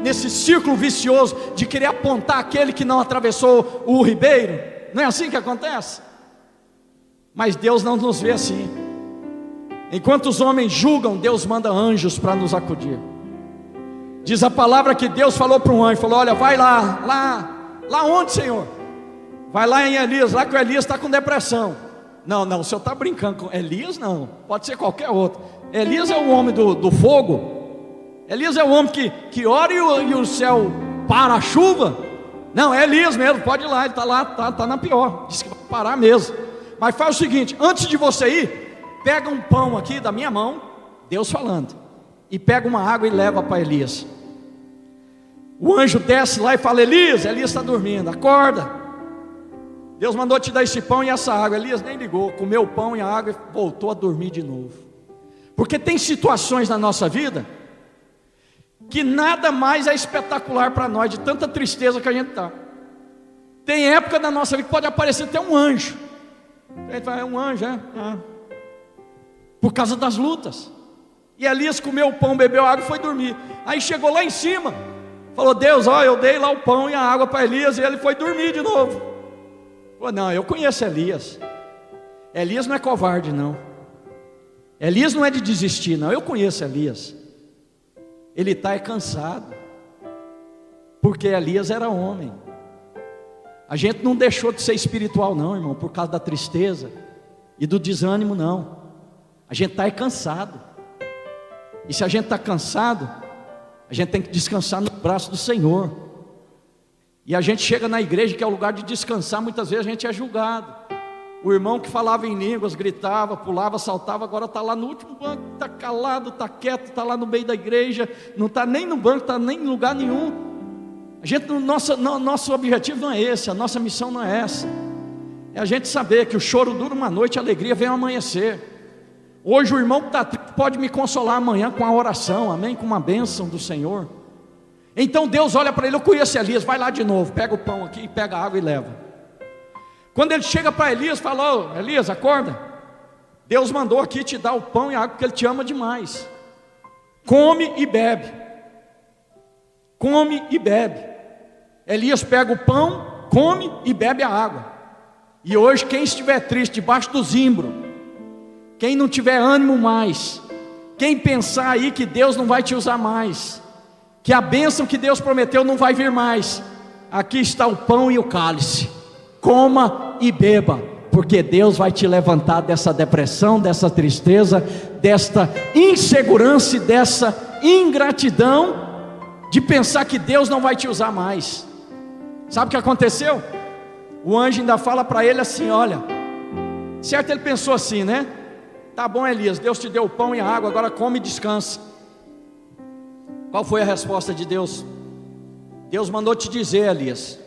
nesse círculo vicioso de querer apontar aquele que não atravessou o ribeiro. Não é assim que acontece? Mas Deus não nos vê assim. Enquanto os homens julgam, Deus manda anjos para nos acudir. Diz a palavra que Deus falou para um anjo, falou: olha, vai lá onde, Senhor? Vai lá em Elias, lá que o Elias está com depressão. Não, o senhor está brincando com Elias? Não, pode ser qualquer outro. Elias é o homem do fogo. Elias é o homem que ora e o céu para a chuva. Não, é Elias mesmo, pode ir lá, ele está lá, está na pior. Diz que vai parar mesmo. Mas faz o seguinte: antes de você ir, pega um pão aqui da minha mão, Deus falando, e pega uma água e leva para Elias. O anjo desce lá e fala: Elias está dormindo, acorda. Deus mandou te dar esse pão e essa água. Elias nem ligou, comeu o pão e a água e voltou a dormir de novo. Porque tem situações na nossa vida que nada mais é espetacular para nós, de tanta tristeza que a gente está. Tem época na nossa vida que pode aparecer até um anjo. A gente fala: é um anjo, por causa das lutas. E Elias comeu o pão, bebeu a água e foi dormir. Aí chegou lá em cima, falou: Deus, eu dei lá o pão e a água para Elias, e ele foi dormir de novo. Falou: não, eu conheço Elias. Elias não é covarde, não. Elias não é de desistir, não. Eu conheço Elias. Ele está cansado, porque Elias era homem. A gente não deixou de ser espiritual, não, irmão, por causa da tristeza e do desânimo, não. A gente está cansado. E se a gente está cansado, a gente tem que descansar no braço do Senhor. E a gente chega na igreja, que é o lugar de descansar, muitas vezes a gente é julgado. O irmão que falava em línguas, gritava, pulava, saltava, agora está lá no último banco, está calado, está quieto, está lá no meio da igreja, não está nem no banco, está nem em lugar nenhum. A gente, nosso objetivo não é esse, a nossa missão não é essa. É a gente saber que o choro dura uma noite, a alegria vem ao amanhecer. Hoje o irmão que está triste pode me consolar amanhã com a oração, amém? Com uma bênção do Senhor. Então Deus olha para ele: eu conheço Elias, vai lá de novo, pega o pão aqui, pega a água e leva. Quando ele chega para Elias, fala: Elias, acorda, Deus mandou aqui te dar o pão e a água, porque Ele te ama demais. Come e bebe. Come e bebe. Elias pega o pão, come e bebe a água. E hoje quem estiver triste debaixo do zimbro, quem não tiver ânimo mais, quem pensar aí que Deus não vai te usar mais, que a bênção que Deus prometeu não vai vir mais, aqui está o pão e o cálice. Coma e beba, porque Deus vai te levantar dessa depressão, dessa tristeza, desta insegurança e dessa ingratidão de pensar que Deus não vai te usar mais. Sabe o que aconteceu? O anjo ainda fala para ele assim: olha, certo, ele pensou assim, né? Tá bom, Elias, Deus te deu o pão e a água, agora come e descansa. Qual foi a resposta de Deus? Deus mandou te dizer, Elias,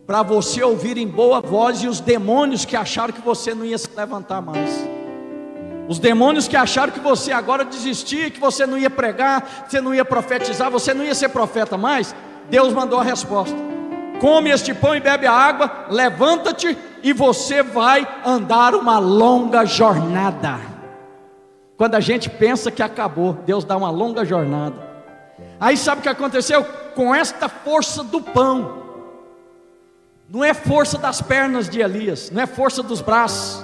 para você ouvir em boa voz, e os demônios que acharam que você não ia se levantar mais, os demônios que acharam que você agora desistia, que você não ia pregar, você não ia profetizar, você não ia ser profeta mais, Deus mandou a resposta: come este pão e bebe a água, levanta-te e você vai andar uma longa jornada. Quando a gente pensa que acabou, Deus dá uma longa jornada. Aí sabe o que aconteceu? Com esta força do pão, não é força das pernas de Elias, não é força dos braços,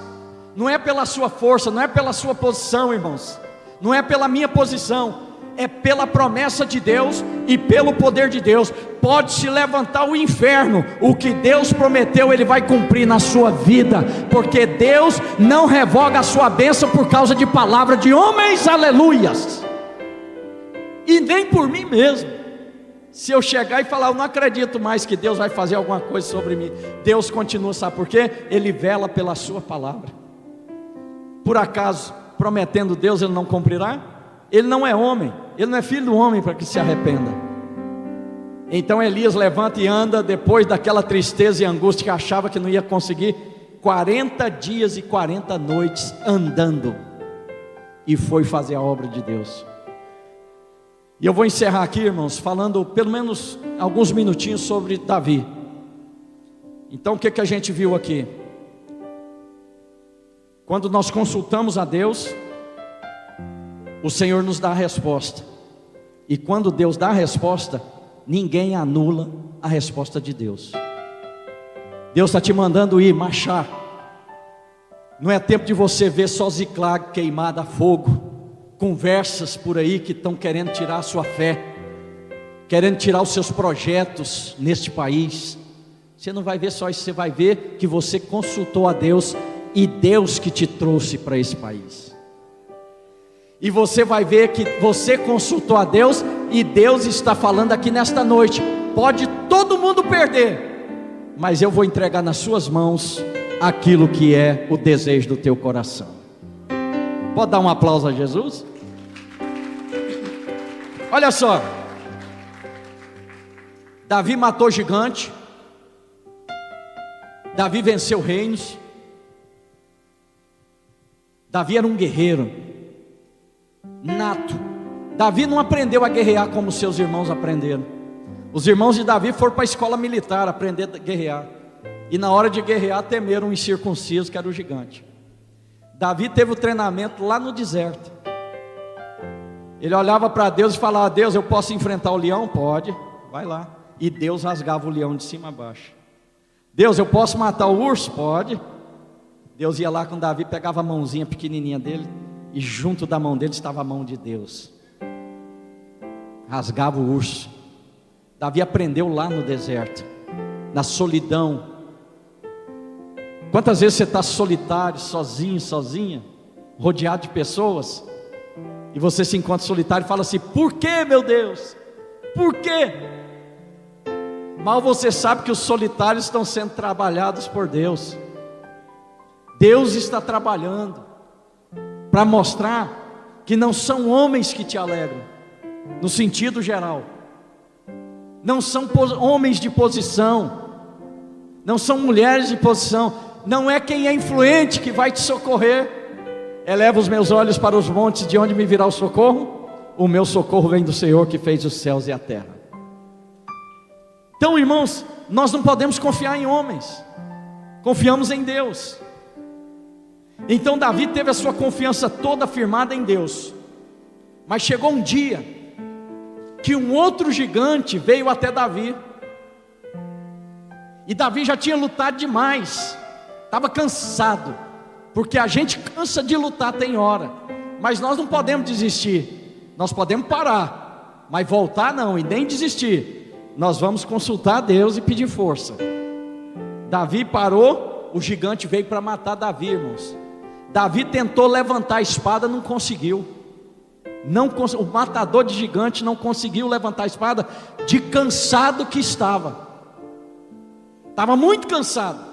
não é pela sua força, não é pela sua posição, irmãos, não é pela minha posição, é pela promessa de Deus e pelo poder de Deus. Pode se levantar o inferno, o que Deus prometeu Ele vai cumprir na sua vida, porque Deus não revoga a sua bênção por causa de palavra de homens, aleluias, e nem por mim mesmo. Se eu chegar e falar, eu não acredito mais que Deus vai fazer alguma coisa sobre mim, Deus continua, sabe por quê? Ele vela pela sua palavra. Por acaso, prometendo Deus, Ele não cumprirá? Ele não é homem, Ele não é filho do homem para que se arrependa. Então Elias levanta e anda, depois daquela tristeza e angústia que achava que não ia conseguir, 40 dias e 40 noites andando, e foi fazer a obra de Deus. E eu vou encerrar aqui, irmãos, falando pelo menos alguns minutinhos sobre Davi. Então o que a gente viu aqui? Quando nós consultamos a Deus, o Senhor nos dá a resposta. E quando Deus dá a resposta, ninguém anula a resposta de Deus. Deus está te mandando ir, marchar. Não é tempo de você ver só Ziclag queimada a fogo, conversas por aí que estão querendo tirar a sua fé, querendo tirar os seus projetos neste país. Você não vai ver só isso, você vai ver que você consultou a Deus, e Deus que te trouxe para esse país. E você vai ver que você consultou a Deus, e Deus está falando aqui nesta noite: pode todo mundo perder, mas eu vou entregar nas suas mãos aquilo que é o desejo do teu coração. Pode dar um aplauso a Jesus? Olha só, Davi matou gigante, Davi venceu reinos, Davi era um guerreiro nato. Davi não aprendeu a guerrear como seus irmãos aprenderam. Os irmãos de Davi foram para a escola militar aprender a guerrear, e na hora de guerrear temeram um incircunciso que era o gigante. Davi teve o treinamento lá no deserto. Ele olhava para Deus e falava: Deus, eu posso enfrentar o leão? Pode, vai lá. E Deus rasgava o leão de cima a baixo. Deus, eu posso matar o urso? Pode. Deus ia lá com Davi, pegava a mãozinha pequenininha dele, e junto da mão dele estava a mão de Deus, rasgava o urso. Davi aprendeu lá no deserto, na solidão. Quantas vezes você está solitário, sozinho, sozinha, rodeado de pessoas, e você se encontra solitário e fala assim: por que, meu Deus? Por quê? Mal você sabe que os solitários estão sendo trabalhados por Deus. Deus está trabalhando para mostrar que não são homens que te alegram, no sentido geral. Não são homens de posição, não são mulheres de posição, não é quem é influente que vai te socorrer. Eleva os meus olhos para os montes, de onde me virá o socorro? O meu socorro vem do Senhor que fez os céus e a terra. Então, irmãos, nós não podemos confiar em homens, confiamos em Deus. Então Davi teve a sua confiança toda firmada em Deus. Mas chegou um dia que um outro gigante veio até Davi, e Davi já tinha lutado demais, estava cansado, porque a gente cansa de lutar, tem hora, mas nós não podemos desistir. Nós podemos parar, mas voltar não, e nem desistir. Nós vamos consultar a Deus e pedir força. Davi parou, o gigante veio para matar Davi, irmãos. Davi tentou levantar a espada, não conseguiu. O matador de gigante não conseguiu levantar a espada, de cansado que estava muito cansado.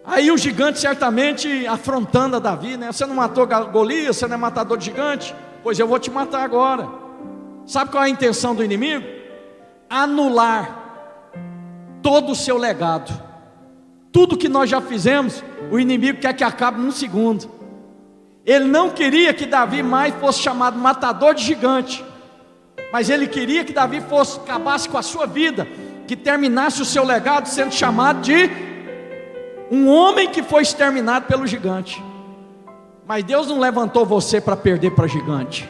Aí o gigante certamente afrontando a Davi, né? Você não matou Golias, você não é matador de gigante? Pois eu vou te matar agora. Sabe qual é a intenção do inimigo? Anular todo o seu legado. Tudo que nós já fizemos, o inimigo quer que acabe num segundo. Ele não queria que Davi mais fosse chamado matador de gigante, mas ele queria que Davi acabasse com a sua vida, que terminasse o seu legado sendo chamado de um homem que foi exterminado pelo gigante. Mas Deus não levantou você para perder para gigante.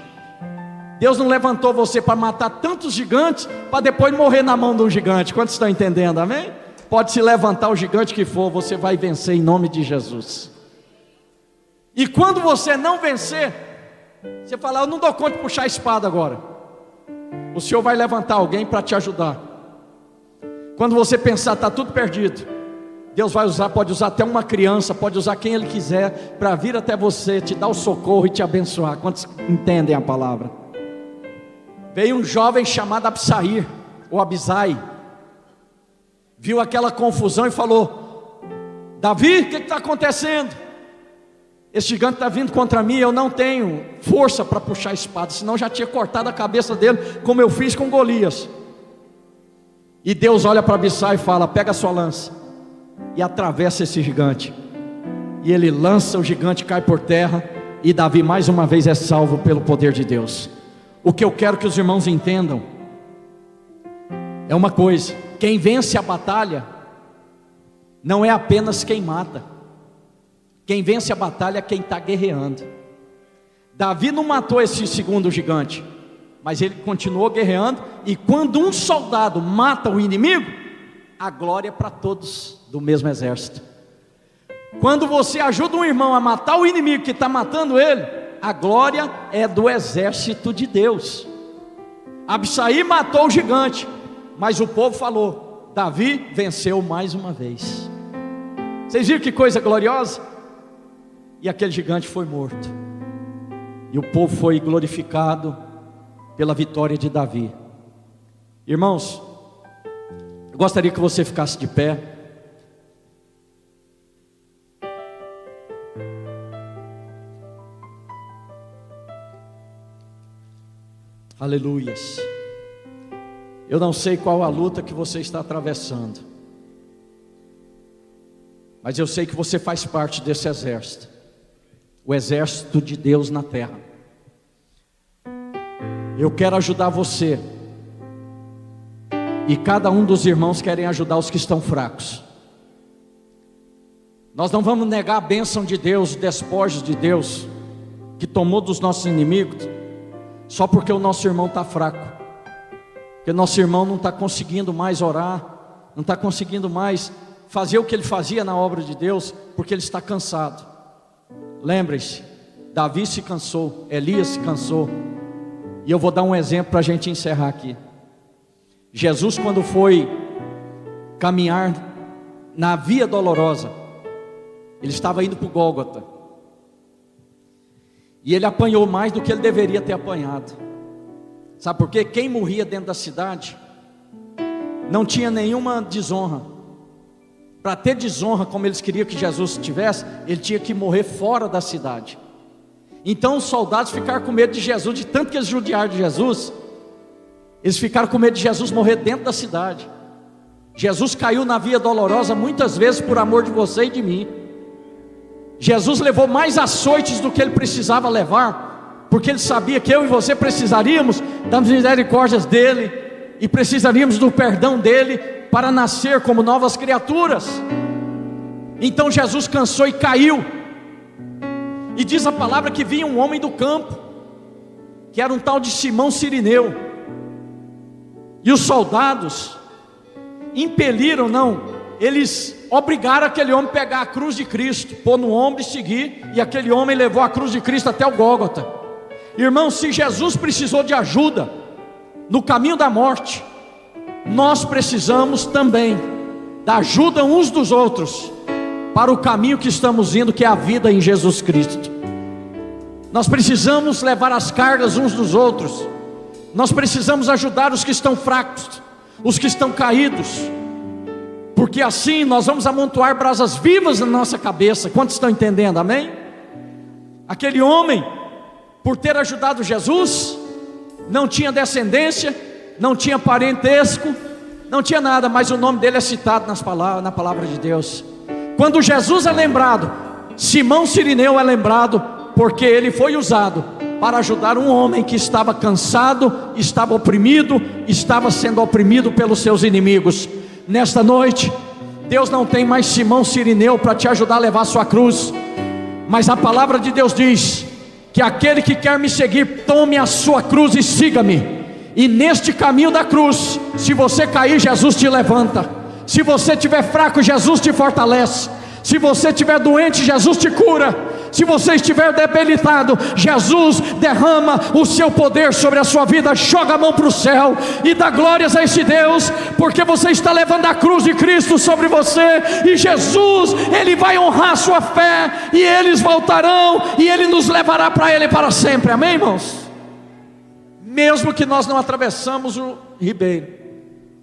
Deus não levantou você para matar tantos gigantes, para depois morrer na mão de um gigante. Quantos estão entendendo, amém? Pode se levantar o gigante que for, você vai vencer em nome de Jesus. E quando você não vencer, você fala: eu não dou conta de puxar a espada agora. O Senhor vai levantar alguém para te ajudar. Quando você pensar está tudo perdido, Deus vai usar, pode usar até uma criança, pode usar quem Ele quiser, para vir até você, te dar o socorro e te abençoar. Quantos entendem a palavra? Veio um jovem chamado Absair, ou Abisai, viu aquela confusão e falou: Davi, o que está acontecendo? Esse gigante está vindo contra mim, eu não tenho força para puxar a espada, senão já tinha cortado a cabeça dele, como eu fiz com Golias. E Deus olha para Abisai e fala: pega a sua lança e atravessa esse gigante. E ele lança, o gigante cai por terra, e Davi mais uma vez é salvo pelo poder de Deus. O que eu quero que os irmãos entendam é uma coisa: quem vence a batalha não é apenas quem mata. Quem vence a batalha é quem está guerreando. Davi não matou esse segundo gigante, mas ele continuou guerreando. E quando um soldado mata o inimigo, a glória é para todos do mesmo exército. Quando você ajuda um irmão a matar o inimigo que está matando ele, a glória é do exército de Deus. Absaí matou o gigante, mas o povo falou: Davi venceu mais uma vez. Vocês viram que coisa gloriosa? E aquele gigante foi morto, e o povo foi glorificado pela vitória de Davi. Irmãos, eu gostaria que você ficasse de pé. Aleluias. Eu não sei qual a luta que você está atravessando, mas eu sei que você faz parte desse exército, o exército de Deus na terra. Eu quero ajudar você, e cada um dos irmãos querem ajudar os que estão fracos. Nós não vamos negar a bênção de Deus, os despojos de Deus que tomou dos nossos inimigos, só porque o nosso irmão está fraco, porque o nosso irmão não está conseguindo mais orar, não está conseguindo mais fazer o que ele fazia na obra de Deus, porque ele está cansado. Lembrem-se, Davi se cansou, Elias se cansou. E eu vou dar um exemplo para a gente encerrar aqui. Jesus, quando foi caminhar na via dolorosa, ele estava indo para o Gólgota, e ele apanhou mais do que ele deveria ter apanhado. Sabe por quê? Quem morria dentro da cidade não tinha nenhuma desonra. Para ter desonra como eles queriam que Jesus tivesse, ele tinha que morrer fora da cidade. Então os soldados ficaram com medo de Jesus, de tanto que eles judiaram de Jesus, eles ficaram com medo de Jesus morrer dentro da cidade. Jesus caiu na via dolorosa muitas vezes por amor de você e de mim. Jesus levou mais açoites do que ele precisava levar, porque ele sabia que eu e você precisaríamos das misericórdias dele, e precisaríamos do perdão dele, para nascer como novas criaturas. Então Jesus cansou e caiu. E diz a palavra que vinha um homem do campo, que era um tal de Simão Cirineu. E os soldados impeliram, eles obrigaram aquele homem a pegar a cruz de Cristo, pôr no ombro e seguir. E aquele homem levou a cruz de Cristo até o Gólgota. Irmão, se Jesus precisou de ajuda no caminho da morte, nós precisamos também da ajuda uns dos outros para o caminho que estamos indo, que é a vida em Jesus Cristo. Nós precisamos levar as cargas uns dos outros. Nós precisamos ajudar os que estão fracos, os que estão caídos, porque assim nós vamos amontoar brasas vivas na nossa cabeça. Quantos estão entendendo? Amém? Aquele homem, por ter ajudado Jesus, não tinha descendência, não tinha parentesco, não tinha nada, mas o nome dele é citado na palavra de Deus. Quando Jesus é lembrado, Simão Cirineu é lembrado, porque ele foi usado para ajudar um homem que estava cansado, estava oprimido, estava sendo oprimido pelos seus inimigos. Nesta noite, Deus não tem mais Simão Cirineu para te ajudar a levar a sua cruz, mas a palavra de Deus diz que aquele que quer me seguir, tome a sua cruz e siga-me. E neste caminho da cruz, se você cair, Jesus te levanta. Se você estiver fraco, Jesus te fortalece. Se você estiver doente, Jesus te cura. Se você estiver debilitado, Jesus derrama o seu poder sobre a sua vida. Joga a mão para o céu e dá glórias a esse Deus, porque você está levando a cruz de Cristo sobre você. E Jesus, Ele vai honrar a sua fé, e eles voltarão, e Ele nos levará para Ele para sempre. Amém, irmãos? mesmo que nós não atravessamos o ribeiro,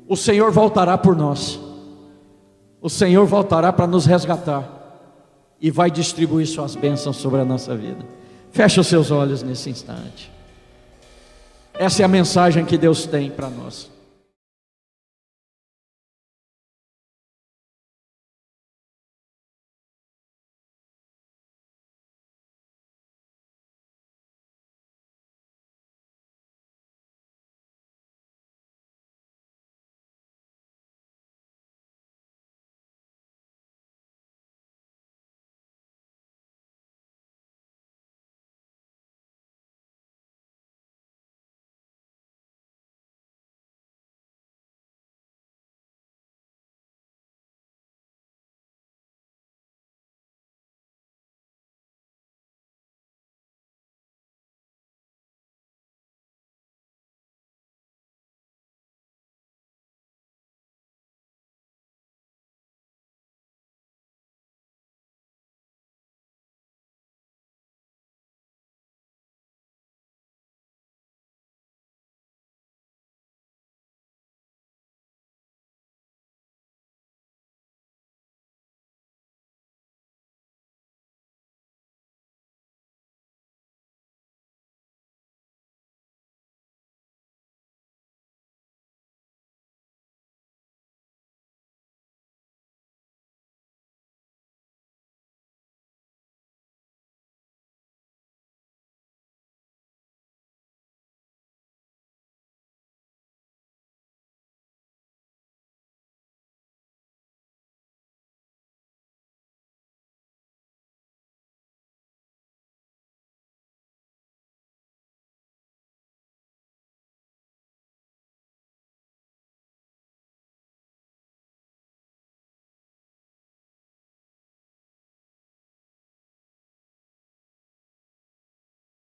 o Senhor voltará por nós. O Senhor voltará para nos resgatar e vai distribuir suas bênçãos sobre a nossa vida. Feche os seus olhos nesse instante. Essa é a mensagem que Deus tem para nós.